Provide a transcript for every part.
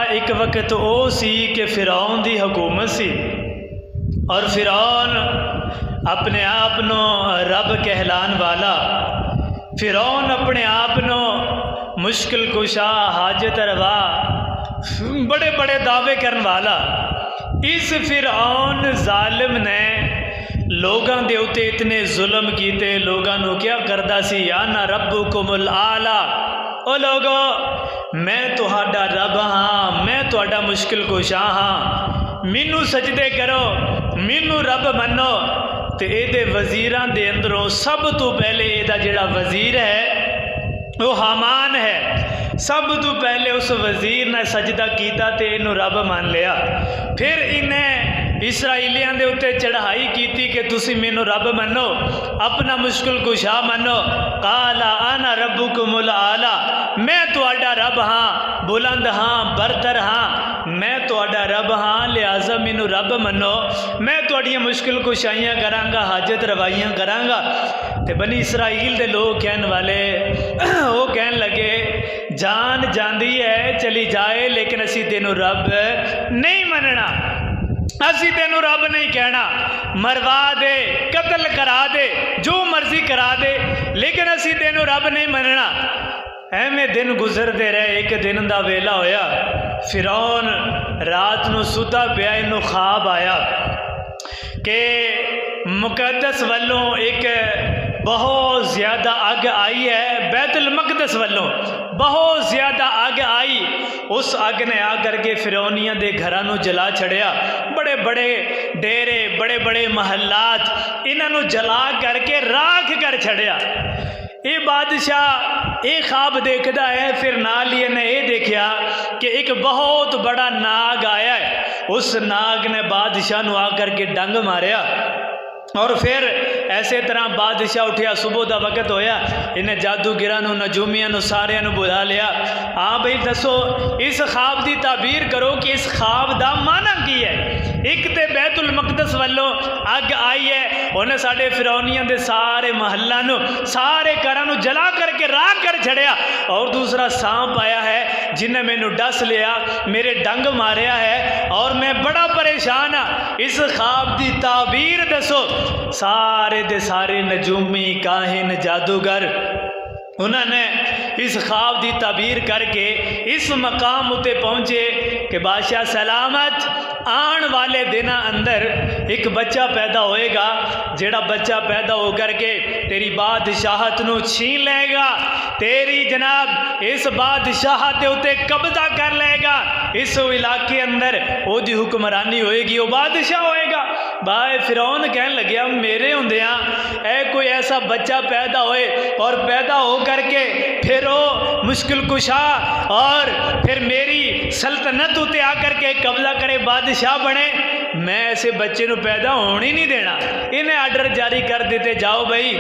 ایک وقت او سی کہ فرعون دی حکومت سی اور فرعون اپنے آپ نو رب کہلان والا، فرعون اپنے آپ نو مشکل کشا، حاجت روا، بڑے بڑے دعوے کرن والا، اس فرعون ظالم نے لوگاں دے اتے اتنے ظلم کیتے، لوگاں نو کیا کردا سی، انا ربکم الاعلی، او لوگو میں تہاڈا رب ہاں، میں تہاڈا مشکل کشا ہاں، مینوں سجدے کرو، مینوں رب منو۔ تے اے دے وزیراں دے اندروں سب تو پہلے اے دا جڑا وزیر ہے وہ حامان ہے، سب تو پہلے اس وزیر نے سجدہ کیتا تے انہوں رب مان لیا۔ پھر انہیں اسرائیلیاں دے اتے چڑھائی کیتی کہ تسی مینوں رب منو، اپنا مشکل کشا منو۔ قال انا ربکم الاعلی، میں تہاڈا رب ہاں، بلند ہاں، برتر ہاں، میں تہاڈا رب ہاں، لہٰذا مینوں رب منو، میں تہاڈیاں مشکل کشائیاں کرانگا، حاجت روائیاں کرانگا۔ تے بنی اسرائیل دے لوگ کہن والے وہ کہن لگے جان جاندی ہے چلی جائے لیکن اسی تینوں رب نہیں مننا، اسی تینوں رب نہیں کہنا، مروا دے، قتل کرا دے، جو مرضی کرا دے، لیکن اسی تینوں رب نہیں مننا۔ ایویں دن گزر دے رہے، ایک دن دا ویلا ہویا، فرعون رات نو ستا پیا، انہوں خواب آیا کہ مقدس والوں ایک بہت زیادہ اگ آئی ہے، بیت المقدس والوں بہت زیادہ اگ آئی، اس اگ نے آ کر کے فرعونیاں دے گھراں نو جلا چھڑیا، بڑے بڑے ڈیرے، بڑے بڑے محلات انہاں نو جلا کر کے راکھ کر چھڑیا۔ یہ بادشاہ یہ خواب دیکھدا ہے، پھر نال ہی نے یہ دیکھیا کہ ایک بہت بڑا ناگ آیا ہے، اس ناگ نے بادشاہ نو آ کر کے ڈنگ ماریا، اور پھر ایسے طرح بادشاہ اٹھیا، صبح دا وقت ہویا، انہیں جادوگراں نو، نجومیاں نو، سارے نو بلا لیا، ہاں بھئی دسو اس خواب دی تعبیر کرو کہ اس خواب دا معنی کی ہے۔ ایک تے بیت المقدس والوں اگ آئی ہے، انہیں ساڑھے فرعونیاں دے سارے محلہ نو، سارے گھراں نو جلا کر کے راکھ کر چھڑیا، اور دوسرا سانپ آیا ہے جنہیں میں نو ڈس لیا، میرے ڈنگ ماریا ہے، اور میں بڑا پریشان ہاں، اس خواب دی تعبیر دسو۔ سارے دے سارے نجومی، کاہن، جادوگر انہوں نے اس خواب دی تعبیر کر کے اس مقام اتے پہنچے کہ بادشاہ سلامت، آن والے دنوں اندر ایک بچہ پیدا ہوئے گا، جڑا بچہ پیدا ہو کر کے تیری بادشاہت نو چھین لے گا، تیری جناب اس بادشاہت اتے قبضہ کر لے گا، اس علاقے اندر وہ دی حکمرانی ہوئے گی، وہ بادشاہ ہوئے گا۔ بھائی فرعون کہنے لگیا میرے ہوندیاں اے کوئی ایسا بچہ پیدا ہوئے اور پیدا ہو کر کے پھر وہ مشکل کشا اور پھر میری سلطنت ہوتے آ کر کے قبضہ کرے، بادشاہ بنے، میں ایسے بچے نو پیدا ہونے نہیں دینا۔ انہیں آرڈر جاری کر دیتے جاؤ بھائی،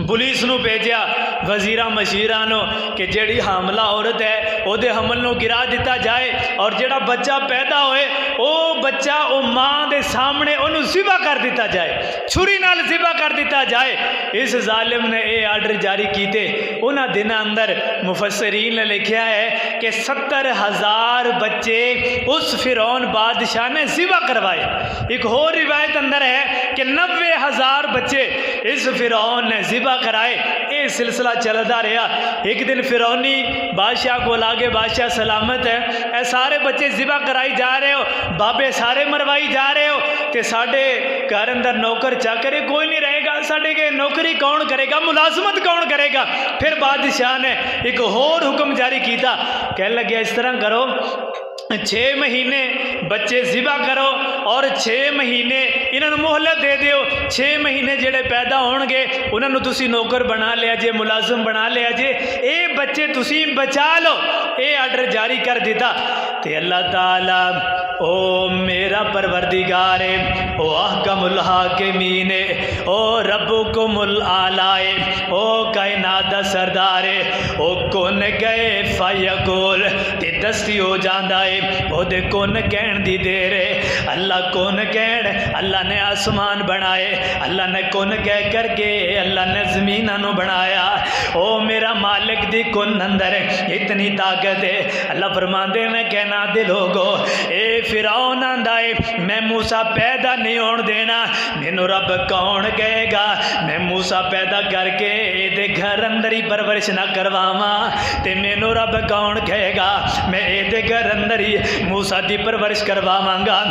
پولیس نو بھیجیا، وزیراں مشیراں نو کہ جیڑی حاملہ عورت ہے او دے حمل نو گرا دیتا جائے، اور جیڑا بچہ پیدا ہوئے او بچہ او ماں دے سامنے انہوں ذبح کر دیتا جائے، چھری نال ذبح کر دیتا جائے۔ اس ظالم نے اے آرڈر جاری کیتے، انہاں دن اندر مفسرین نے لکھیا ہے کہ 70,000 بچے اس فرعون بادشاہ نے ذبح کروائے۔ ایک اور روایت اندر ہے کہ 90,000 بچے اس فرعون نے ذبح کرائے۔ یہ سلسلہ چلتا رہا۔ ایک دن فرعونی بادشاہ کو لاگے بادشاہ سلامت ہے، اے سارے بچے ذبح کرائی جا رہے ہو، بابے سارے مروائی جا رہے ہو، تے ساڑھے گھر اندر نوکر چاکرے کوئی نہیں رہے گا، ساڑھے کے نوکری کون کرے گا، ملازمت کون کرے گا؟ پھر بادشاہ نے ایک اور حکم جاری کیتا، کہنے لگے اس طرح کرو 6 مہینے بچے ذبح کرو اور 6 مہینے انہوں مہلت دے دیو، 6 مہینے جڑے پیدا ہون گے انہوں تسی نوکر بنا لیا جے، ملازم بنا لیا جے، اے بچے تسی بچا لو۔ اے آرڈر جاری کر دیتا تے اللہ تعالی او میرا پروردگار او احکم الحاکمین او ربکم الاعلی او کائنات دا سردار او کون گئے فیقول تے دستی ہو جاندا ہے او دے کون کہن دی دیر ہے اللہ کون کہن اللہ نے آسمان بنائے اللہ نے کون کہہ کر کے اللہ نے زمیناں نو بنایا او میرا مالک دی کون اندر اتنی طاقت ہے اللہ فرماندے میں کہنا دے لوگو اے فرعون آندا ہے میں موسیٰ پیدا نہیں ہون دینا مینوں رب کون کہے گا میں موسیٰ پیدا کر کے دے گھر اندر ہی پرورش نہ کرواواں تے مینوں رب کون کہے گا میں دے گھر اندر ہی موسیٰ دی پرورش کرواواں گا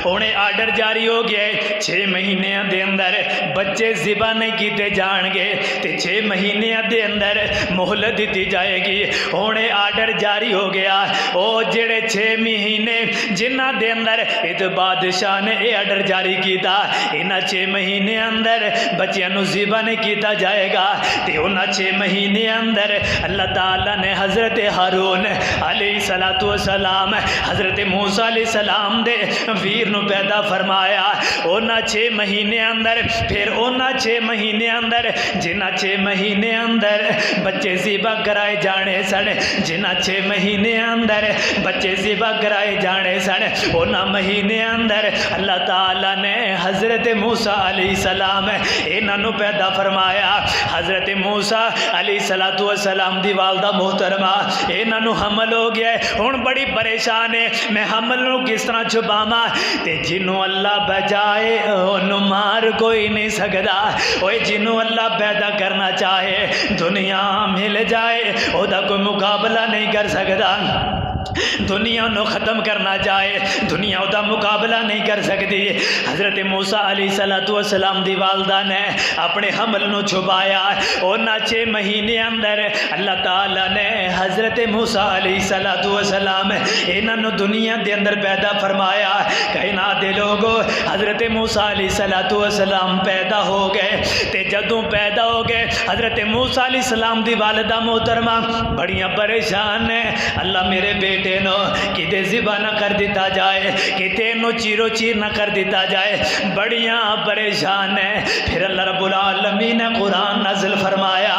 انہیں آرڈر جاری ہو گیا ہے 6 مہینے دے اندر بچے ذبح نہیں کیتے جان گے تے 6 مہینے دے اندر مہلت دیتی جائے گی انہیں آرڈر جاری ہو گیا او جڑے 6 مہینے جنہ دے اندر ات بادشاہ نے یہ آرڈر جاری کیتا انہاں 6 مہینے اندر بچیاں نو ذبح نہیں کیتا جائے گا تے انہاں 6 مہینے اندر اللہ تعالیٰ نے حضرت ہارون علیہ السلام حضرت موسیٰ علیہ السلام دے ویر نو پیدا فرمایا اونا 6 مہینے اندر پھر اونا 6 مہینے اندر جنہ 6 مہینے اندر بچے ذبح کرائے جانے سن جنہ 6 مہینے اندر بچے ذبح کرائے جانے سن اونا مہینے اندر اللہ تعالیٰ نے حضرت موسیٰ علیہ السلام انہاں نو پیدا فرمایا حضرت موسیٰ علیہ السلام دی والدہ محترمہ انہاں نو حمل ہو گیا ہے ہن بڑی پریشان ہے میں حمل نو کس طرح چھپاواں تے جنوں اللہ بچائے انہوں مار کوئی نہیں سکتا اوے جنوں اللہ پیدا کرنا چاہے دنیا مل جائے او دا کوئی مقابلہ نہیں کر سکتا دنیا نو ختم کرنا چاہے دنیا دا مقابلہ نہیں کر سکتی حضرت موسیٰ علیہ السلام دی والدہ نے اپنے حمل نو چھپایا اونا 6 مہینے اندر اللہ تعالیٰ نے حضرت موسیٰ علیہ السلام انہاں نو دنیا دے اندر پیدا فرمایا کہنا دے لوگو حضرت موسیٰ علیہ السلام پیدا ہو گئے تے جدوں پیدا ہو گئے حضرت موسیٰ علیہ السلام دی والدہ محترمہ بڑیاں پریشان ہیں اللہ میرے بیٹے نو کدے ذبح نہ کر دیتا جائے کتے نو چیرو چیر نہ کر دیتا جائے بڑیاں پریشان ہیں پھر اللہ رب العالمین نے قرآن نازل فرمایا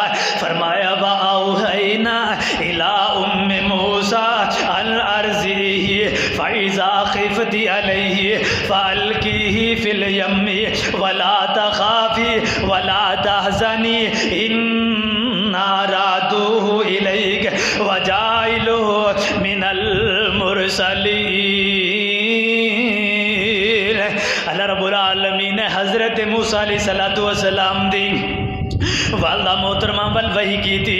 وَأَوْحَيْنَا إِلَىٰ أُمِّ مُوسَىٰ أَنْ أَرْضِعِهِ فَإِذَا خِفْتِ عَلَيْهِ فَأَلْقِيهِ فِي الْيَمِّ وَلَا تَخَافِي وَلَا تَحْزَنِي إِنَّا رَادُوهُ إِلَيْكَ وَجَاعِلُوهُ مِنَ المرسلین اللہ رب العالمین نے حضرت موسیٰ علیہ السلام دی والدہ محترمہ بل وحی کی تھی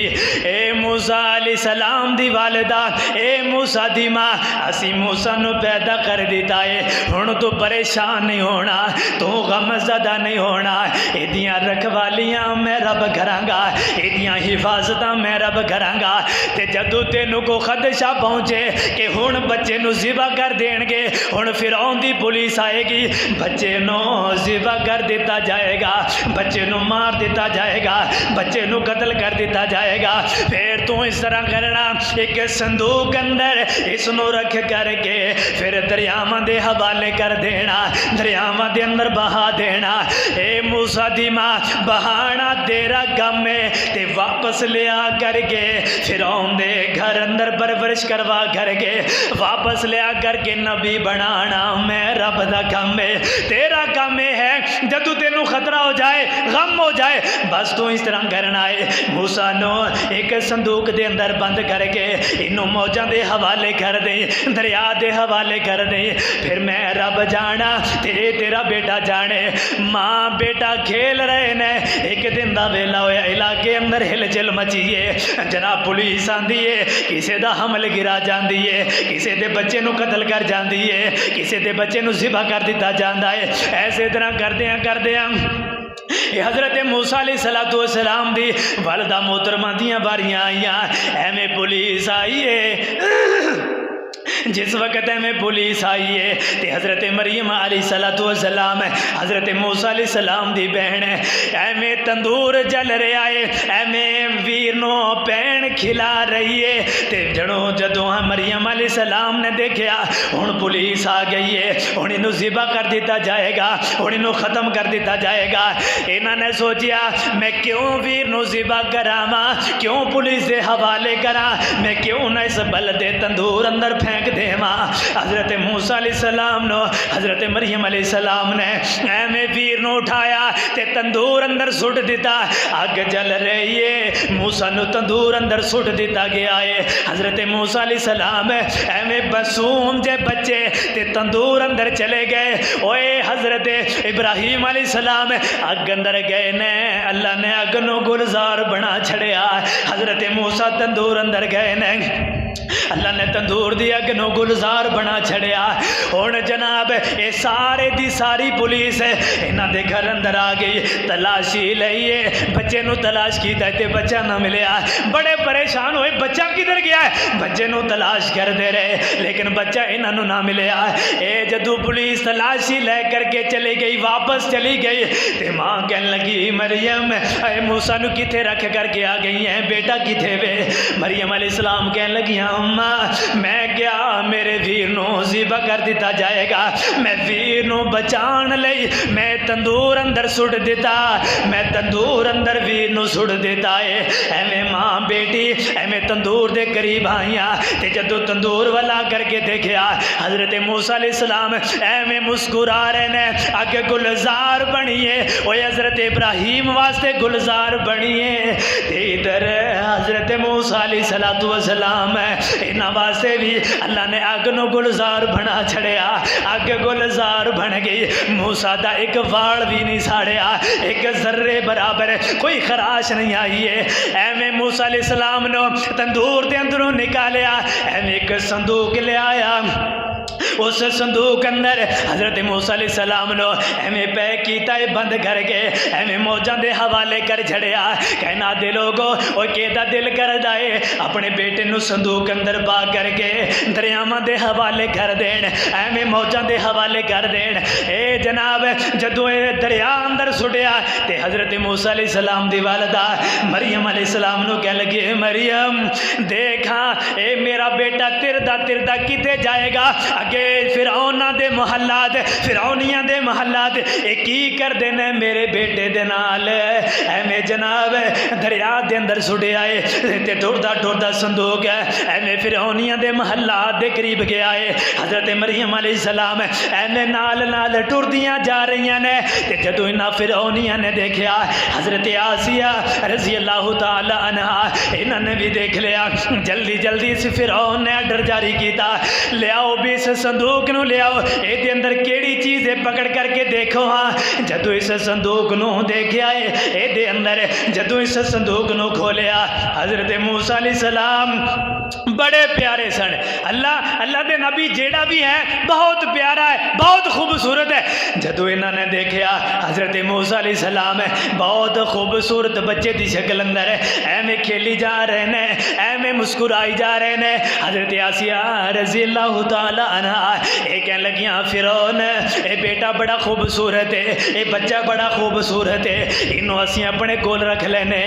اے موسیٰ علیہ السلام دی والدہ اے موسیٰ دی ماں اسی موسیٰ نو پیدا کر دیتا ہے ہن تو پریشان نہیں ہونا تو غم زدہ نہیں ہونا ایدیاں رکھوالیاں میں رب کراں گا ایدیاں حفاظتاں میں رب کراں گا تے جدو تینوں کو خدشہ پہنچے کہ ہن بچے نو ذبح کر دین گے ہن فرعون دی پولیس آئے گی بچے نو ذبح کر دیتا جائے گا بچے نو مار دیتا جائے گا بچے نو قتل کر دیتا جائے گا پھر تو اس طرح کرنا ایک صندوق اندر اس نو رکھ کر کے پھر دریاواں دے حوالے کر دینا دریاواں دے اندر بہا دینا اے موسیٰ دی ماں بہانا تیرا کم ہے تے واپس لیا کر کے فرعون دے گھر اندر پرورش کروا کر کے واپس لیا کر کے نبی بنانا میں رب دا کم ہے تیرا کم ہے جدو تینوں خطرہ ہو جائے غم ہو جائے بس تو اس طرح کرنا ہے موسیٰ نو ایک صندوق دے اندر بند کر کے انہوں موجاں دے حوالے کر دیں دریا دے حوالے کر دیں پھر میں رب جانا تے تیرا بیٹا جانے ماں بیٹا کھیل رہے نے ایک دن دا ویلا ہویا علاقے اندر ہل چل مچیے جناب پولیس آندی ہے کسے دا حمل گرا جاندی ہے کسے دے بچے نو قتل کر جاندی ہے کسے دے بچے نو ذبح کر دیتا جاندا ہے ایسے طرح کر دیاں حضرت موسیٰ علیہ السلام دی والدہ محترمہ دیاں باریاں آئیاں ایویں پولیس آئیے جس وقت میں پولیس آئی ہے تے حضرت مریم علیہ السلام حضرت موسیٰ علیہ السلام دی بہن ایویں تندور جل رہا ہے ایویں ویر نو پین کھلا رہی ہے تے جدوں مریم علیہ السلام نے دیکھا ہن پولیس آ گئی ہے ہن انہوں ذبح کر دیتا جائے گا ہن انہوں ختم کر دیتا جائے گا انہوں نے سوچیا میں کیوں ویر نو ذبح کراواں کیوں پولیس دے حوالے کراں میں کیوں نہ اس بلدے تندور اندر پھینک دیواں حضرت موسیٰ علیہ السلام نو حضرت مریم علیہ السلام نے ایویں ویر نو اٹھایا تے تندور اندر سٹ دیتا اگ جل رہی ہے موسیٰ نو تندور اندر سٹ دیتا گیا ہے حضرت موسیٰ علیہ السلام ایویں معصوم جے بچے تے تندور اندر چلے گئے اوے حضرت ابراہیم علیہ السلام اگ اندر گئے نے اللہ نے اگ نو گلزار بنا چھڑیا حضرت موسیٰ تندور اندر گئے نے اللہ نے تندور دی اگ نو گلزار بنا چھڑیا ہن جناب اے سارے دی ساری پولیس انہاں دے گھر اندر آ گئی تلاشی لئیے بچے نو تلاش کیتا تے بچہ نہ ملیا بڑے پریشان ہوئے بچہ کدھر گیا ہے بچے نو تلاش کر دے رہے لیکن بچہ انہاں نو نہ ملیا اے جدو پولیس تلاشی لے کر کے چلی گئی واپس چلی گئی تے ماں کہنے لگی مریم اے موسیٰ نو کتے رکھ کر کے آ گئی ہیں بیٹا کتے وے مریم علیہ السلام کہنے لگی اماں میں گیا میرے ویر نو ذبح کر دیتا جائے گا میں ویر نو بچان لئی میں تندور اندر سٹ دیتا میں تندور اندر ویر نو سٹ دیتا ہے ایویں ماں بیٹی ایویں تندور دے قریب آئیاں تے جدو تندور والا کر کے دیکھیا حضرت موسیٰ علیہ السلام ایویں مسکرا رہے نے اگ گلزار بنیے اوے حضرت ابراہیم واسطے گلزار بنیے تے ادھر حضرت موسیٰ علیہ السلام انہاں واسطے بھی اللہ نے اگ نو گلزار بنا چھڑیا اگ گلزار بن گئی موسیٰ دا ایک وال بھی نہیں ساڑیا ایک ذرے برابر کوئی خراش نہیں آئی ہے ایویں موسیٰ علیہ السلام نو تندور دے اندروں نکالیا ایویں ایک صندوق لے آیا اس صندوق اندر حضرت موسیٰ علیہ السلام نو ایویں پیک کیتا ہے بند کر کے ایویں موجاں دے حوالے کر چھڑیا کہنا دے لوگو او کیدا دل کر دائے اپنے بیٹے نو صندوق اندر پا کر کے دریاواں دے حوالے کر دین ایویں موجاں دے حوالے کر دین اے جناب جدو اے دریا اندر سٹیا تے حضرت موسیٰ علیہ السلام دی والدہ مریم علیہ السلام نو کہہ لگی مریم دیکھا اے میرا بیٹا تردا کتے جائے گا اگے فرعوناں دے محلات فرعونیاں دے محلات اے کی کر دینے میرے بیٹے دے نال ایویں جناب دریا دے اندر سٹے آئے تے ٹردا صندوق ایویں فرعونیاں دے محلات دے قریب گیا ہے حضرت مریم علیہ السلام ایویں نال ٹردیاں جا رہی نے تے جدو انہاں فرعونیاں نے دیکھیا حضرت آسیہ رضی اللہ تعالی عنہا انہاں نے بھی دیکھ لیا جلدی اس فرعون نے آرڈر جاری کیتا لے آؤ بھی اس صندوق نو لے آؤ اے دے اندر کیڑی چیز ہے پکڑ کر کے دیکھو ہاں جدو اس صندوق نو دیکھیا ہے اے دے اندر جدو اس صندوق نو کھولیا حضرت موسیٰ علیہ السلام بڑے پیارے سن اللہ دے نبی جیڑا بھی ہے بہت پیارا ہے بہت خوبصورت ہے جدو انہوں نے دیکھیا حضرت موسیٰ علیہ السلام بہت خوبصورت بچے دی شکل اندر ایویں کھیلی جا رہے ہیں ایویں مسکرائی جا رہے ہیں حضرت آسیہ رضی اللہ تعالی عنہ اے کہنے لگیاں فرعون اے بیٹا بڑا خوبصورت ہے اے بچہ بڑا خوبصورت ہے انہوں اسی اپنے کول رکھ لینے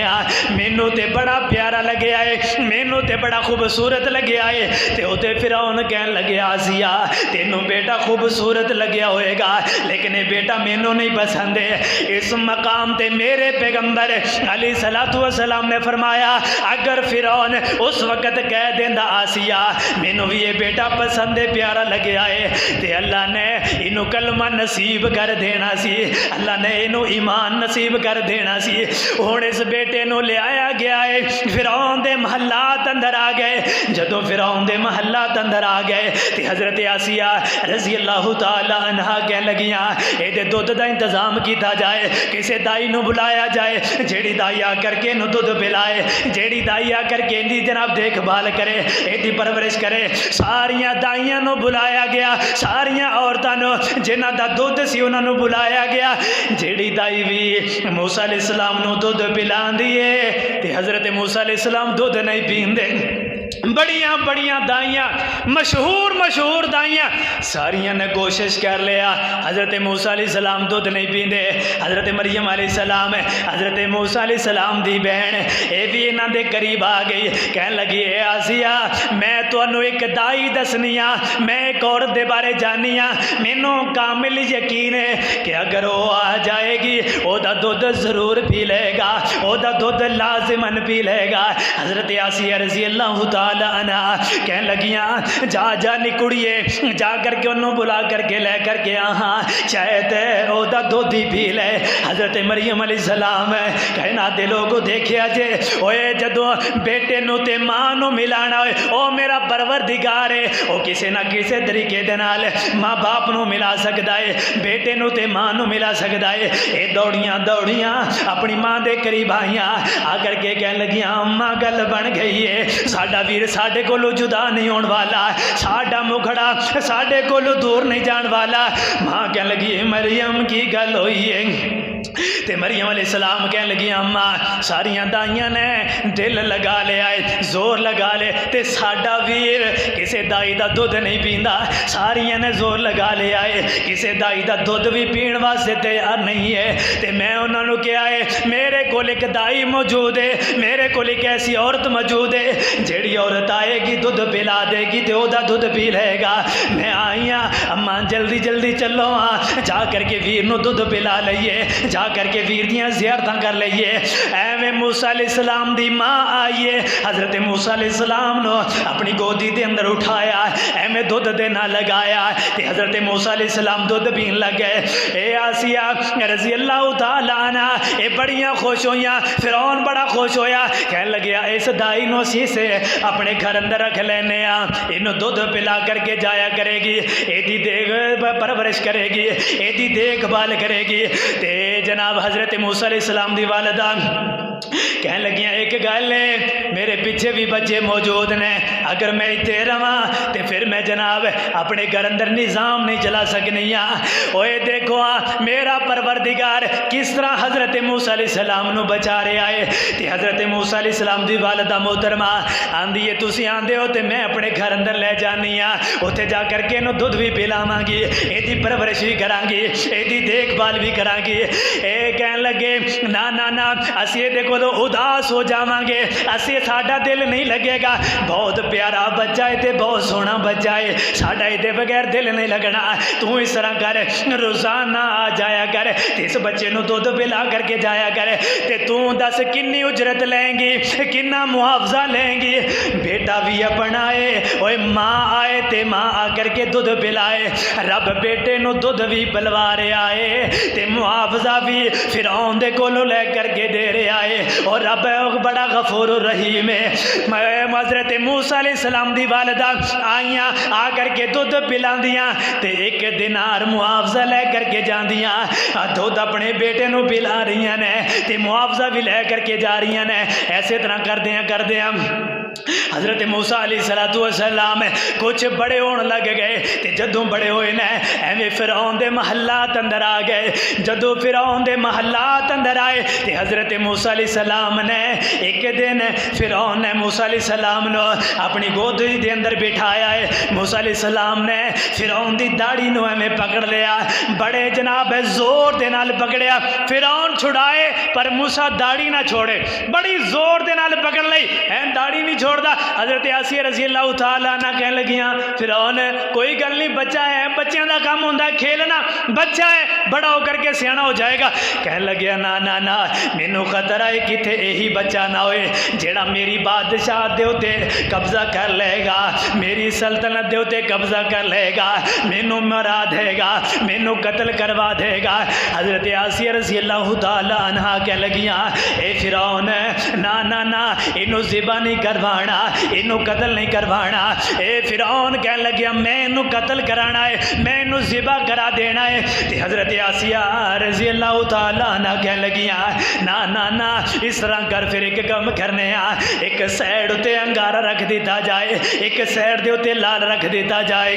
مینوں تے بڑا پیارا لگیا ہے مینوں تے بڑا خوبصورت لگیا ہے تے او تے فرعون کہنے لگے آسیہ تینوں بیٹا خوبصورت لگیا ہوئے گا لیکن اے بیٹا مینوں نہیں پسند ہے اس مقام تے میرے پیغمبر علیہ السلام نے فرمایا اگر فرعون اس وقت کہہ دیندا آسیہ مینوں بھی یہ بیٹا پسند ہے پیارا لگیا ہے تے اللہ نے انہوں کلمہ نصیب کر دینا سی اللہ نے انہوں ایمان نصیب کر دینا سی ہن اس بیٹے نو لے آیا گیا ہے فرعون دے محلات اندر آ گئے جدو فرعون دے محلات اندر آ گئے تے حضرت آسیہ رضی اللہ تعالی عنہ کہنے لگیاں اے دے دودھ دا انتظام کیتا جائے کسے دائی نو بلایا جائے جیڑی دائی آ کر کے نو دودھ پلائے جیڑی دائی آ کر کے اندی جناب دیکھ بھال کرے ایدی پرورش کرے ساریاں دائیاں نو بلایا گیا ساریاں عورتاں نو جنہ دا دودھ سی انہاں نو بلایا گیا جیڑی دائی بھی موسیٰ علیہ السلام نو دودھ پلان دیے تے حضرت موسیٰ علیہ السلام دودھ نہیں پین دے بڑیاں بڑیاں دائیاں مشہور دائیاں ساریاں نے کوشش کر لیا، حضرت موسیٰ علیہ السلام دودھ نہیں پیندے، حضرت مریم علیہ السلام حضرت موسیٰ علیہ السلام دی بہن اے بھی انہاں دے قریب آ گئی، کہن لگی اے آسیہ میں تانوں ایک دائی دسنی ہاں، میں ایک عورت دے بارے جانی ہاں، مینوں کامل یقین ہے کہ اگر وہ آ جائے گی او دا دودھ ضرور پی لے گا، او دا دودھ لازماً پی لے گا۔ حضرت آسیہ رضی اللہ تعالی عنہ کہن لگیاں جا نکڑیے، جا کر کے انہوں بلا کر کے لے کر کے آہاں شاید او دا دودھ ہی پی لے۔ حضرت مریم علیہ السلام کہنا دے لوگو دیکھیا جے اوے جدو بیٹے نو تے ماں نو ملانا ہوئے او میرا پروردگار ہے، او کسے نہ کسے طریقے دے نال ماں باپ نو ملا سکدا ہے، بیٹے نو تے ماں نو ملا سکدا ہے۔ اے دوڑیاں اپنی ماں دے قریب آئیاں، آ کر کے کہن لگیاں اماں گل بن گئی ہے، ساڈا ویر ساڈے کولو جدا نہیں ہون والا، ساڈا مکھڑا ساڈے کولو دور نہیں جان والا۔ ماں کہن لگی مریم کی گل ہوئی ہے تے مریم علیہ السلام کہن لگی اماں ساریاں دائیاں نے دل لگا لے آئے، زور لگا لے تے ساڈا ویر کسے دائی دا دودھ نہیں پیندا، ساریاں نے زور لگا لے آئے کسے دائی دا دودھ بھی پین واسطے تیار نہیں ہے۔ تے میں انہوں نے کہا ہے میرے کول ایک دائی موجود ہے، میرے کول ایک ایسی عورت موجود ہے جیڑی عورت آئے گی دودھ پلا دے گی تے او دا دودھ پی لے گا۔ میں آئی ہاں اماں جلدی چلو ہاں، جا کر کے ویر نو دودھ پلا لئیے، جا کر کے ویر دیاں زیارتاں کر لئیے۔ ایویں موسیٰ علیہ السلام دی ماں آئیے، حضرت موسیٰ علیہ السلام نو اپنی گودی دے اندر اٹھایا، ایویں دودھ دینا لگایا تے حضرت موسیٰ علیہ السلام دودھ پین لگ گئے۔ اے آسیہ رضی اللہ تعالیٰ عنہ اے بڑیاں خوش ہویاں، فرعون بڑا خوش ہویا، کہن لگیا اس دائی نو اسی سے اپنے گھر اندر رکھ لینے ہاں، اینو دودھ پلا کر کے جایا کرے گی، ایدی پرورش کرے گی، ایدی دیکھ بھال کرے گی۔ تے جناب حضرت موسیٰ علیہ السلام دی والدہ کہن لگیاں ایک گل ہے میرے پیچھے بھی بچے موجود نے، اگر میں اتنے رواں تے پھر میں جناب اپنے گھر اندر نظام نہیں چلا سکنی ہاں۔ اوے دیکھو میرا پروردگار کس طرح حضرت موسیٰ علیہ السلام نو بچا رہے آئے۔ تے حضرت موسیٰ علیہ السلام دی والدہ محترمہ آندی ہے تسی آندے ہو تے میں اپنے گھر اندر لے جانی ہاں، اوتھے جا کر کے انہوں دودھ بھی پلاواں گی، ایدی پرورش بھی کراں گی، ایدی دیکھ بھال بھی کراں گی۔ اے کہن لگے نا اسی دے کولو اداس ہو جاواں گے، اسی ساڈا دل نہیں لگے گا، بہت پیارا بچہ ہے تے بہت سونا بچہ ہے، ساڈا دے بغیر دل نہیں لگنا، تو اس طرح کر روزانہ آ جایا کر تے اس بچے نو دودھ پلا کر کے جایا کر، تے تو دس کنی اجرت لیں گی، کنا معاوضہ لیں گی۔ بیٹا بھی اپنا ہے، اوے ماں آئے تے ماں آ کر کے دودھ پلائے، رب بیٹے نو دودھ بھی پلوا رہے آئے تے معاوضہ بھی فرعون دے کولو لے کر کے دے رہے آئے، اور رب بڑا غفور الرحیم ہے۔ حضرت موسیٰ علیہ السلام دی والدہ آئیاں، آ کر کے دودھ پلان دیاں تے ایک دینار معاوضہ لے کر کے جان دیاں، دودھ اپنے بیٹے نو پلا رہی ہیں تے معاوضہ بھی لے کر کے جا رہی ہیں۔ ایسے طرح کر دیاں حضرت موسیٰ علیہ السلام کچھ بڑے ہون لگ گئے تے جدوں بڑے ہوئے نے ایویں فرعون دے محلات اندر آ گئے۔ جدوں فرعون دے محلات اندر آئے تے حضرت موسیٰ علیہ السلام نے ایک دن فرعون نے موسیٰ علیہ السلام نو اپنی گودی دے اندر بٹھایا ہے، موسیٰ علیہ السلام نے فرعون دی داڑھی نو ایویں پکڑ لیا، بڑے جناب زور دے نال پکڑیا، فرعون چھڑائے پر موسیٰ داڑھی نہ چھوڑے، بڑی زور دے نال پکڑ لئی، داڑھی نہیں چھوڑ دا۔ حضرت آسیہ رضی اللہ تعالیٰ عنہ کہنے لگیاں فرعون کوئی گل نہیں، بچہ ہے، بچیاں دا کام ہوندا ہے کھیلنا، بچہ ہے بڑا ہو کر کے سیانا ہو جائے گا۔ کہنے لگیا نا مینوں خطرہ ہے کتے یہی بچہ نہ ہوئے جیڑا میری بادشاہ دے اتے قبضہ کر لے گا، میری سلطنت دے اتے قبضہ کر لے گا، مینوں مرا دے گا، مینوں قتل کروا دے گا۔ حضرت آسیہ رضی اللہ تعالیٰ عنہ کہنے لگیاں اے فرعون نا انہوں ذبح نہیں کروانا، انہوں قتل نہیں کروانا۔ اے فرعون کہنے لگیا میں انہوں قتل کرانا ہے، میں انہوں ذبح کرا دینا ہے۔ تے حضرت آسیہ رضی اللہ تعالیٰ عنہ کہنے لگیاں نا اس طرح کر، پھر ایک کم کرنے ایک سیڈ اتے انگارہ رکھ دیتا جائے، ایک سیڈ دے اتے لال رکھ دیتا جائے،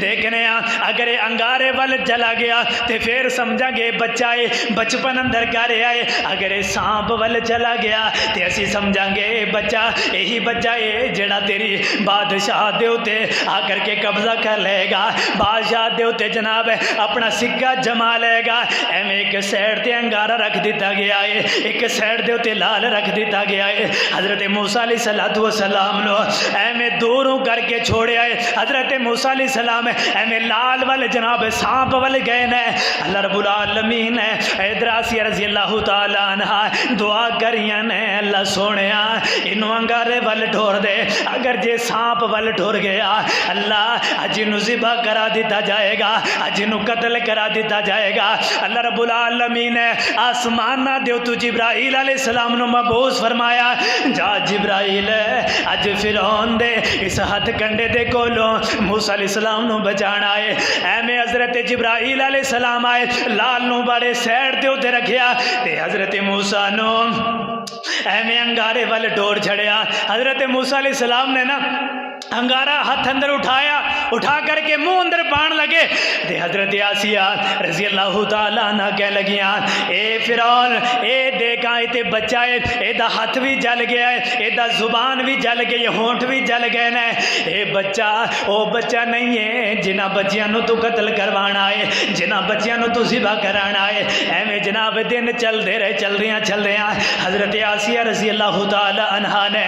دیکھنے اگر انگارے وال چلا گیا تے پھر سمجھا گے بچہ ہے بچپن اندر کر آئے، اگر سانپ وال چلا گیا تے اسی سمجھا گے بچہ یہی بچہ ہے جڑا تیری بادشاہ دے اوتے آ کر کے قبضہ کر لے گا، بادشاہ دے اوتے جناب اپنا سکہ جما لے گا۔ ایویں ایک سائڈ تے انگارہ رکھ دیتا گیا ہے، ایک سائڈ دے اوتے لال رکھ دیتا گیا ہے۔ حضرت موسیٰ علیہ السلام نو ایویں دوروں کر کے چھوڑیا ہے۔ حضرت موسیٰ علیہ السلام ایویں لال والے جناب سانپ والے گئے نے، اللہ رب العالمین نے حیدر آسیہ رضی اللہ تعالیٰ عنہ دعا کریاں نے، اللہ سونیا انہوں انگارے وال ٹھور دے، اگر جے سانپ وال ٹھور گیا اللہ اج انہوں ذبح کرا دیتا جائے گا، اج انہوں قتل کرا دیتا جائے گا۔ اللہ رب العالمین نے آسمان نہ دیو تو جبرائیل علیہ السلام نو مبعوث فرمایا، جا جبرائیل اج فرعون دے اس ہتھ کنڈے دے کولوں موسیٰ علیہ السلام نو بچانا ہے۔ ایویں حضرت جبرائیل علیہ السلام آئے، لال نو بڑے سیڈ تے اوتے رکھیا تے حضرت موسیٰ نو ایویں انگارے وال ڈور چھڑیا۔ حضرت موسیٰ علیہ السلام نے نا انگارہ ہاتھ اندر اٹھایا، اٹھا کر کے منہ اندر پان لگے تے حضرت آسیہ رضی اللہ تعالیٰ عنہ کہہ لگیاں، اے فرعون اے دیکھا تے بچہ ہے، اے دا ہاتھ بھی جل گیا ہے، اے دا زبان بھی جل گئی، ہونٹ بھی جل گئے نے، اے بچہ او بچہ نہیں ہے جنہ بچیاں نو تو قتل کروانا ہے، جنہ بچیاں نو تو ذبح کرانا ہے۔ ایویں جناب دن چل دے رہے، چل رہے حضرت آسیہ رضی اللہ تعالیٰ عنہ نے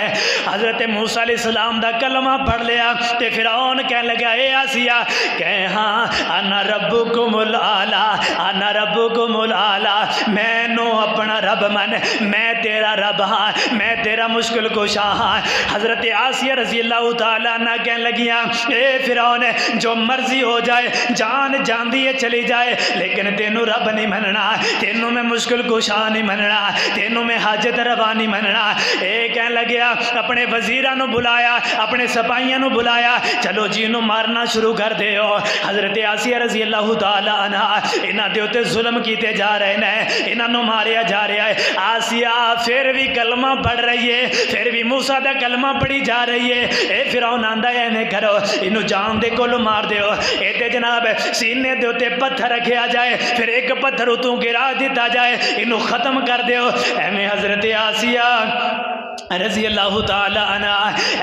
حضرت موسیٰ علیہ السلام دا کلمہ پڑھ لیا تے فرعون کہنے لگا، اے آسیہ کہ ہاں انا ربکم الاعلی، انا ربکم الاعلی، میں نو اپنا رب من، میں تیرا رب ہاں، میں تیرا مشکل کشا ہاں۔ حضرت آسیہ رضی اللہ تعالیٰ عنہ کہنے لگیاں، اے فرعون جو مرضی ہو جائے، جان جاندی ہے چلی جائے، لیکن تینوں رب نہیں مننا، تینوں میں مشکل کشا نہیں مننا، تینوں میں حاجت روا نہیں مننا۔ اے کہنے لگیا اپنے وزیراں نو بلایا، اپنے سپاہیاں نو بلایا، چلو جی انہوں مارنا شروع کر دے ہو۔ حضرت آسیہ رضی اللہ تعالیٰ عنہ انہاں دے اوتے ظلم کیتے جا رہے ہیں، انہاں نو ماریا جا رہا ہے۔ آسیہ پھر بھی کلمہ پڑھ رہی ہے، پھر بھی موسیٰ دا کلمہ پڑھی جا رہی ہے۔ اے فرعون آندا ہے ایویں کرو، انہوں جان دے کولو مار دیو، اے تے جناب سینے دے اوتے پتھر رکھیا جائے، پھر ایک پتھر اتوں گرا دیتا جائے، انہوں ختم کر دیو۔ ایویں حضرت آسیہ رضی اللہ تعالیٰ عنہ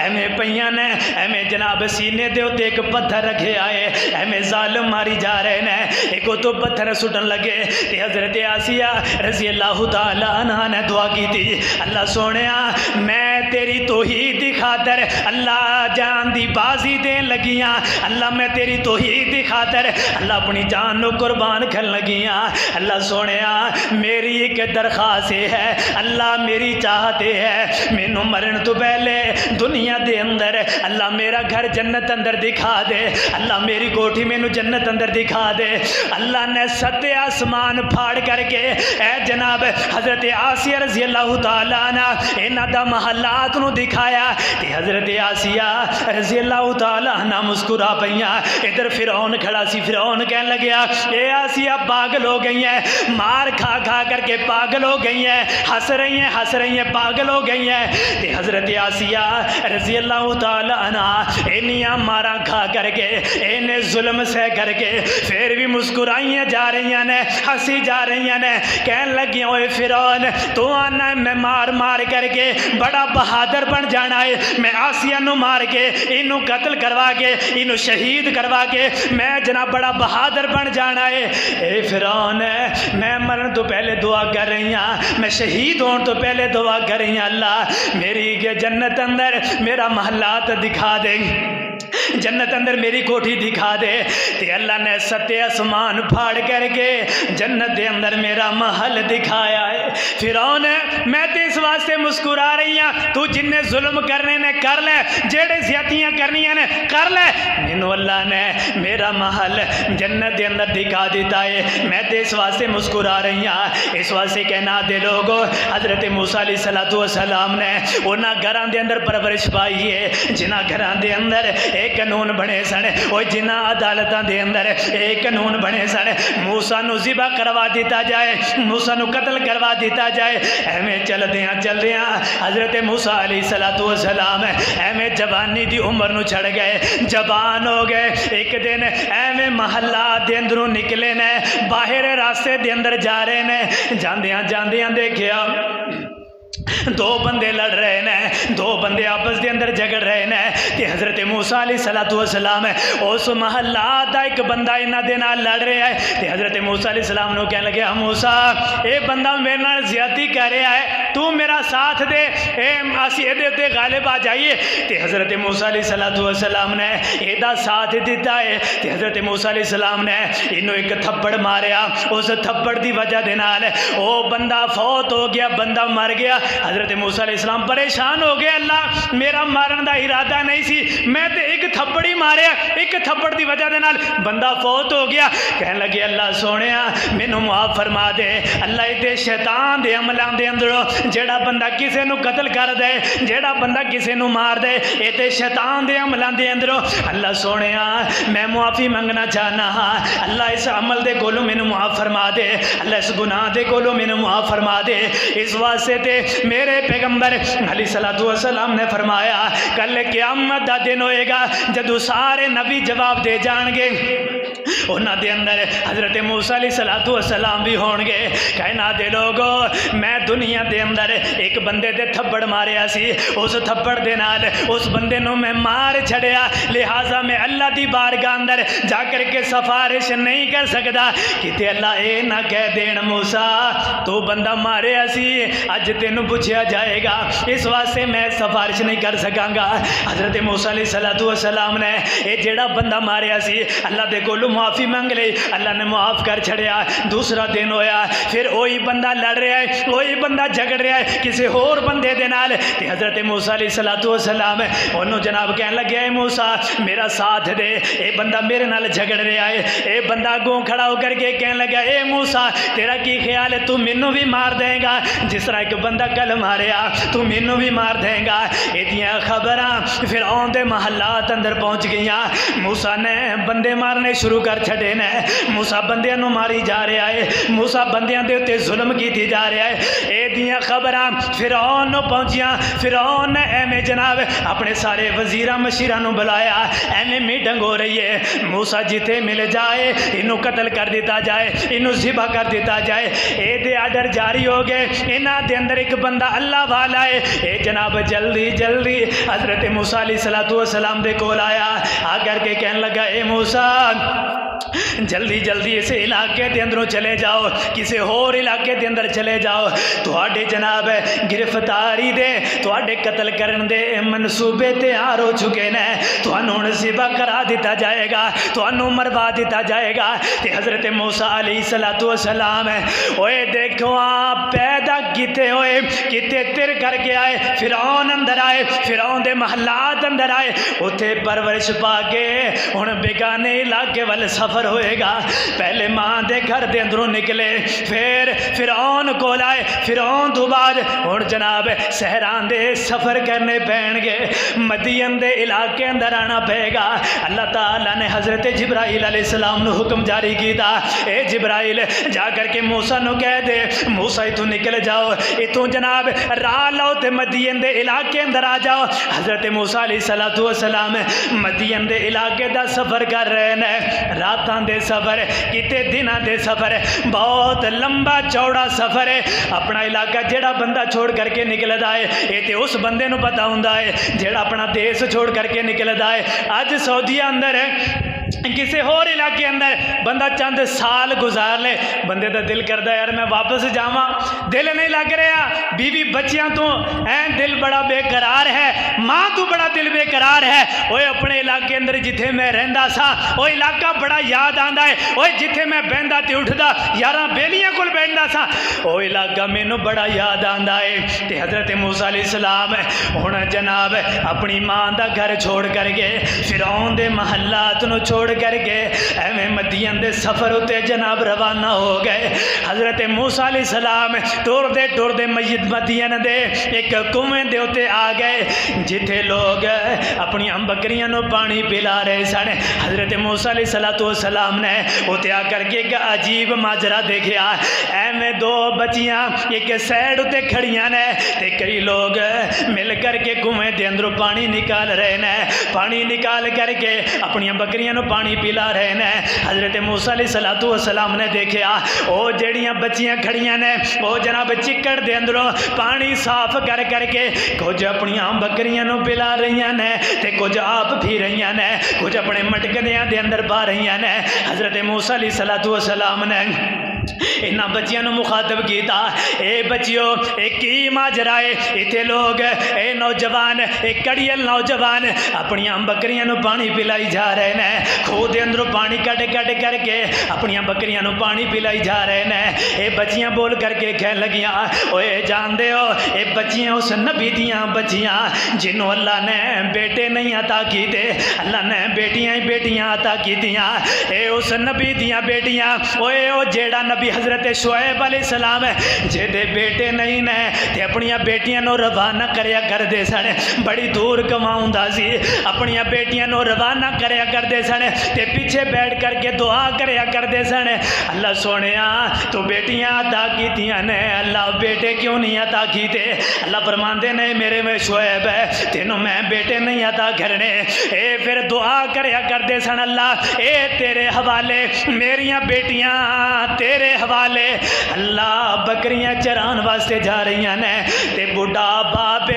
ایویں پیاں نے، ایویں جناب سینے دے اوتے ایک پتھر رکھے آئے، ایویں ظالم ماری جا رہے ہیں، ایک تو پتھر سٹن لگے تے حضرت آسیہ رضی اللہ تعالیٰ عنہ نے دعا کی تھی، اللہ سونیا میں تیری توحید دی خاطر اللہ جان دی بازی دین لگیاں، اللہ میں تیری توحید دی خاطر اللہ اپنی جان نو قربان کر لگیاں۔ اللہ سونیا میری ایک درخواست ہے، اللہ میری چاہتے ہے مینوں مرن تو پہلے دنیا دے اندر اللہ میرا گھر جنت اندر دکھا دے، اللہ میری کوٹھی مینوں جنت اندر دکھا دے۔ اللہ نے ستے آسمان پھاڑ کر کے اے جناب حضرت آسیہ رضی اللہ تعالیٰ عنہ انہاں دا محلات نو دکھایا کہ حضرت آسیہ رضی اللہ تعالیٰ عنہ مسکرا پئیاں۔ ادھر فرعون کھڑا سی، فرعون کہنے لگیا اے آسیہ پاگل ہو گئی ہیں، مار کھا کھا کر کے پاگل ہو گئی ہیں، ہنس رہی ہیں پاگل ہو گئی ہیں۔ تے حضرت آسیہ رضی اللہ تعالیٰ عنہ انیاں مارا کھا کر کے انہیں ظلم سہ کر کے پھر بھی مسکرائیاں جا رہی ہیں، ہنسی جا رہی ہیں، کہنے لگی اوے فرعون تو آنا میں مار مار کر کے بڑا بہادر بن جانا ہے، میں آسیہ نو مار کے انہوں قتل کروا کے انہوں شہید کروا کے میں جناب بڑا بہادر بن جانا ہے۔ اے فرعون میں مرن تو پہلے دعا کر رہی ہوں، میں شہید ہون تو پہلے دعا کر رہی ہوں، اللہ میری جنت اندر میرا محلات دکھا دے، جنت اندر میری کوٹھی دکھا دے۔ تے اللہ نے ستے آسمان پھاڑ کر کے جنت دے اندر میرا محل دکھایا ہے۔ فرعون میں تے اس واسطے مسکرا رہی ہاں، تو جن نے ظلم کرنے نے کر لے، جیڑے زیادتیاں کرنیاں نے کر لے، مینوں اللہ نے میرا محل جنت دے اندر دکھا دیتا ہے، میں تے اس واسطے مسکرا رہی ہاں۔ اس واسطے کہنا دے لوگو حضرت موسیٰ علیہ السلام نے انہاں گھراں دے اندر پرورش پائی ہے جنہاں گھراں دے اندر ایک قانون بنے سن، وہ جنہ عدالتاں دے اندر یہ قانون بنے سن، موسیٰ نو ذبح کروا دیتا جائے، موسیٰ نو قتل کروا دیتا جائے۔ ایویں چلدیاں حضرت موسیٰ علیہ السلام ایویں جوانی دی عمر نو چھڑ گئے، جوان ہو گئے۔ ایک دن ایویں محلات دے اندروں نکلے نے، باہر راستے دے اندر جا رہے نے، جاندیاں دیکھیا دو بندے لڑ رہے ہیں، دو بندے آپس دے اندر جگڑ رہے ہیں کہ حضرت موسیٰ علیہ السلام اس محلات دا ایک بندہ انہاں دے نال لڑ رہا ہے تے حضرت موسیٰ علیہ السلام نو کہنے لگے موسیٰ اے بندہ میرے نال زیادتی کر رہا ہے، تو میرا ساتھ دے، اسی دے تے غالب آ جائیے۔ تے حضرت موسیٰ علیہ السلام نے ایدا ساتھ دیتا ہے تے حضرت موسیٰ علیہ السلام نے انہوں ایک تھپڑ ماریا، اس تھپڑ دی وجہ دے نال او بندہ فوت ہو گیا، بندہ مر گیا۔ حضرت موسیٰ علیہ السلام پریشان ہو گئے، اللہ میرا مارن دا ارادہ نہیں سی، میں تے ایک تھپڑ ہی ماریا، ایک تھپڑ دی وجہ دے نال بندہ فوت ہو گیا۔ کہنے لگے اللہ سونیا مینوں معاف فرما دے، اللہ تے شیطان دے عملاں دے اندروں جیڑا بندہ کسے نو قتل کر دے، جیڑا بندہ کسے نو مار دے، اے تے شیطان دے عملاں دے اندروں اللہ سونیا میں معافی منگنا چاہنا ہاں، اللہ اس عمل دے کولوں مینوں معاف فرما دے، اللہ اس گناہ دے کولوں مینوں معاف فرما دے۔ اس واسطے تے میرے پیغمبر علیہ السلام نے فرمایا کل قیامت دا دن ہوئے گا جدو سارے نبی جواب دے جان گے، انہاں دے اندر حضرت موسیٰ علیہ السلام بھی ہون گے۔ کہنا دے لوگو میں دنیا دے اندر ایک بندے دے تھپڑ ماریا سی، اس تھپڑ دے نال اس بندے نو میں مار چھڑیا، لہٰذا میں اللہ دی بارگاہ اندر جا کر کے سفارش نہیں کر سکتا کتے اللہ اے نہ کہہ دین موسیٰ تو بندہ ماریا سی اج تینوں پوچھا جائے گا، اس واسطے میں سفارش نہیں کر سکاں گا۔ حضرت موسیٰ علیہ السلام نے اے جیڑا بندہ ماریا سی اللہ دے کولوں معافی منگ لئی، اللہ نے معاف کر چھڑیا۔ دوسرا دن ہویا پھر وہی بندہ لڑ رہا ہے، وہی بندہ جھگڑ رہا ہے کسی اور بندے دے نال تے حضرت موسیٰ علیہ السلام انہوں جناب کہنے لگے اے موسیٰ میرا ساتھ دے، اے بندہ میرے نال جھگڑ رہا ہے۔ اے بندہ اگوں کھڑا ہو کر کے کہنے لگا اے موسیٰ تیرا کی خیال ہے تو مینوں بھی مار دے گا جس طرح ایک بندہ کل ماریا تو مینوں بھی مار دے گا۔ ایدیاں خبراں فرعون دے محلات اندر پہنچ گئیاں، موسیٰ نے بندے مارنے شروع کر چھڑے نے، موسیٰ بندیاں نو ماری جا رہا ہے، موسیٰ بندیاں دے اتے ظلم کیتی جا رہا ہے۔ ایدیاں خبراں فرعون نو پہنچیاں، فرعون نے ایویں جناب اپنے سارے وزیراں مشیراں نو بلایا، ایویں میٹنگ ہو رہی ہے موسیٰ جتے مل جائے انہوں قتل کر دیتا جائے، انہوں ذبح کر دیتا جائے۔ اے دے آڈر جاری ہو گئے، انہاں دے اندر ایک بندہ اللہ والا ہے، اے جناب جلدی جلدی حضرت موسیٰ علیہ السلام دے کول آیا، آ کر کے کہنے لگا اے موسیٰ جلدی جلدی اس علاقے دے اندروں چلے جاؤ، کسی اور علاقے دے اندر چلے جاؤ، تواڈے جناب گرفتاری دے تواڈے قتل کرن دے منصوبے تیار ہو چکے نے، تانوں ذبح کرا دیتا جائے گا، تانوں مروا دیتا جائے گا۔ تے حضرت موسیٰ علیہ السلام اوئے دیکھو آپ پیدا کیتے ہوئے کتے تر کر کے آئے، فرعون اندر آئے، فرعون دے محلات اندر آئے، اتھے پرورش پا کے ہن بیگانے علاقے والے سفر ہوئے گا۔ پہلے ماں دے گھر دے اندروں نکلے، پھر فرعون کو لائے، فرعون تو بعد اور جناب صحران دے سفر کرنے پہن گے، مدین دے علاقے اندر آنا پہے گا۔ اللہ تعالیٰ نے حضرت جبرائیل علیہ السلام نو حکم جاری کیتا، اے جبرائیل جا کر کے موسیٰ نو کہہ دے موسیٰ اتو نکل جاؤ، اتو جناب راہ لو تے مدین دے علاقے اندر آ جاؤ۔ حضرت موسیٰ علیہ السلام مدین دے علاقے دا سفر کر رہے ہیں، راتاں دے سفر کتے دناں دے سفر، بہت لمبا چوڑا سفر ہے۔ اپنا علاقہ جیڑا بندہ چھوڑ کر کے نکلدا ہے اے تے اس بندے نو پتہ ہوندا ہے جیڑا اپنا دیس چھوڑ کر کے نکلدا ہے۔ اج سعودیہ اندر کسی اور علاقے اندر بندہ چند سال گزار لے، بندے دا دل کردا ہے یار میں واپس جاواں، دل نہیں لگ رہا، بیوی بچیاں تو دل بڑا بے قرار ہے، ماں تو بڑا دل بے قرار ہے۔ اوے اپنے علاقے اندر جتھے میں رہندا سا وہ علاقہ بڑا یاد آندا ہے، اوے جتھے میں بہندا تے اٹھدا یاراں بیلیاں کول بہندا سا وہ علاقہ مینوں بڑا یاد آندا ہے۔ تے حضرت موسیٰ علیہ السلام ہن جناب اپنی ماں دا گھر چھوڑ کر کے فرعون دے محلات نو چھوڑ چھوڑ کر کے ایویں مدین دے سفر اتے جناب روانہ ہو گئے۔ حضرت موسیٰ علیہ السلام ٹور دے مدین دے ایک کنویں دے اتے آ گئے جتھے لوگ اپنی بکریاں نو پانی پلا رہے سن۔ حضرت موسیٰ علیہ السلام نے اتے آ کر کے ایک عجیب ماجرا دیکھا۔ ایویں دو بچیاں ایک سائڈ اتے کھڑیاں نے تے کئی لوگ مل کر کے کنویں دے اندروں پانی نکال رہے ہیں، پانی نکال کر کے اپنی بکریاں نو پانی پلا رہے ہیں۔ حضرت موسیٰ علیہ السلام نے دیکھا او جڑیاں بچیاں کھڑیاں نے وہ جناب چکڑ دے اندروں پانی صاف کر کر کے کچھ اپنی بکریاں نو پلا رہی ہیں تے کچھ آپ پی رہی ہیں، کچھ اپنے مٹکدیاں دے اندر پا رہی ہیں۔ حضرت موسیٰ علیہ السلام نے انہاں بچیاں نو مخاطب کیتا، اے بچیو اے کی ماجرا ہے؟ ایتھے لوگ اے نوجوان اے کڑیل نوجوان اپنی بکریاں نو پانی پلائی جا رہے ہیں، خود دے اندروں پانی کٹ کر کے اپنی بکریاں نو پانی پلائی جا رہے ہیں۔ اے بچیاں بول کر کے کہن لگیاں، اوے جان دے ہو اے بچیاں اس نبی دیاں بچیاں جنہوں اللہ نے بیٹے نہیں عطا کیتے، اللہ نے بیٹیاں ہی بیٹیاں عطا کیتیاں۔ اے اس نبی دیاں بیٹیاں، اوے او جیڑا نبی حضرت شعیب علیہ السلام جے دے بیٹے نہیں نے تے اپنی بیٹیاں نو روانہ کریا کر دے سن، بڑی دور کماؤندا سی، اپنی بیٹیاں نو روانہ کریا کر دے سن تے پیچھے بیٹھ کر کے دعا کریا کر دے سن، اللہ سونیا تو بیٹیاں عطا کیتیاں نے، اللہ بیٹے کیوں نہیں عطا کیتے؟ اللہ فرماندے نے میرے میں شعیب ہے تینوں میں بیٹے نہیں عطا کرنے۔ اے پھر دعا کریا کر دے سن، اللہ اے تیرے حوالے میریاں بیٹیاں تیرے حوالے، اللہ بکریاں چران واسطے جا رہی ہیں تے بڑھا باپ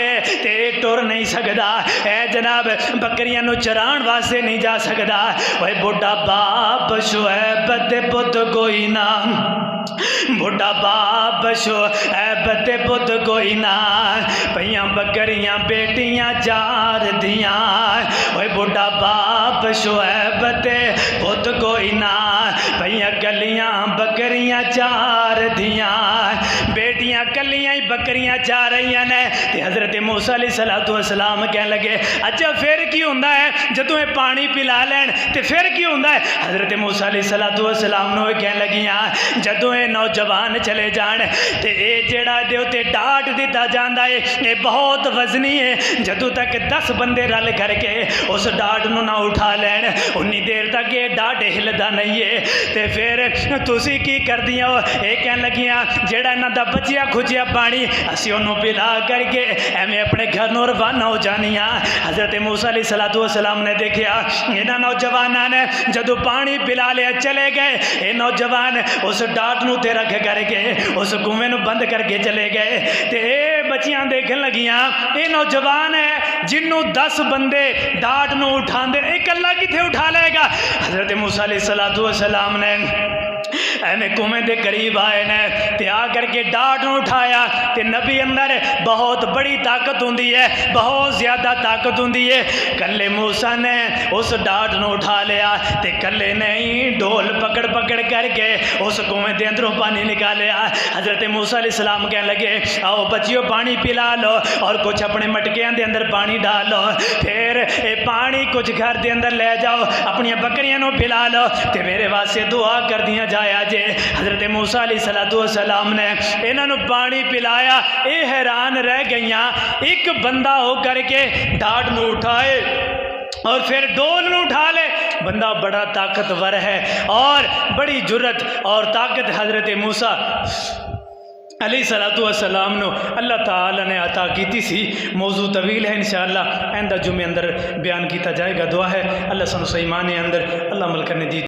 تے ٹر نہیں سکدا، اے جناب بکریاں نو چران واسطے نہیں جا سکدا، اوے بڑھا باپ شعیب تے پت کوئی نہ، بڑھا باپ شعیب تے پت کوئی نہ، پئیاں بکریاں بیٹیاں چار دیاں، اوے بڑھا باپ شعیب تے پت کوئی نہ، پئیاں گلیاں بکریاں چار دیاں، بیٹیاں کلیاں ہی بکریاں چار رہی ہیں۔ تے حضرت موسیٰ علیہ السلام کہنے لگے اچھا پھر کی ہوندا ہے جدوں یہ پانی پلا لین تے پھر کی ہوندا ہے؟ حضرت موسیٰ علیہ السلام نو کہنے لگیاں جدوں یہ نوجوان چلے جان تے اے جڑا دے تے ڈاٹ دیتا جاندا ہے یہ بہت وزنی ہے، جدوں تک 10 بندے رل کر کے اس ڈاٹ نو نہ اٹھا لین انی دیر تک یہ ڈاٹ ہلدا نہیں ہے۔ تے پھر تسی کی کر دیا ہو؟ اے کہن لگیاں جیڑا انہاں دا بچیا کھجیا پانی اسی انہوں پلا کر کے ایویں اپنے گھر نو روانہ ہو جانیاں۔ حضرت موسیٰ علیہ السلام نے دیکھا انہاں نوجواناں نے جدو پانی پلا لیا چلے گئے، اے نوجوان اس ڈاٹ نو تے رکھ کر کے اس کنویں نو بند کر کے چلے گئے تے اے بچیاں دیکھن لگیاں اے نوجوان ہے جنوں 10 بندے ڈاٹ نو اٹھاندے ایک اللہ کتھے اٹھا لے گا؟ حضرت موسیٰ علیہ السلام نے ایویں کنویں دے قریب آئے نے تے آ کر کے ڈاٹ نو اٹھایا تے نبی اندر بہت بڑی طاقت ہوندی ہے، بہت زیادہ طاقت ہوندی ہے۔ کلے موسیٰ نے اس ڈاٹ نو اٹھا لیا تے کلے نے ہی ڈول پکڑ کر کے اس کنویں دے اندروں پانی نکالیا۔ حضرت موسیٰ علیہ السلام کہنے لگے آؤ بچیو پانی پلا لو اور کچھ اپنے مٹکیاں دے اندر پانی ڈال لو، پھر اے پانی کچھ گھر دے اندر لے جاؤ اپنی بکریاں نو پلا لو تے میرے واسطے دعا کر دیاں جایا جے۔ حضرت موسیٰ علیہ السلام نے انہاں نو پانی پلایا، اے حیران رہ گئیاں ایک بندہ ہو کر کے ڈاٹ نو اٹھائے اور پھر ڈول نو اٹھا لے، بندہ بڑا طاقتور ہے اور بڑی جرت اور طاقت حضرت موسیٰ علیہ السلام نو اللہ تعالی نے عطا کیتی سی۔ موضوع طویل ہے انشاءاللہ آئندہ جمعے اندر بیان کیتا جائے گا۔ دعا ہے اللہ سن ایمان اندر اللہ عمل کرنے دی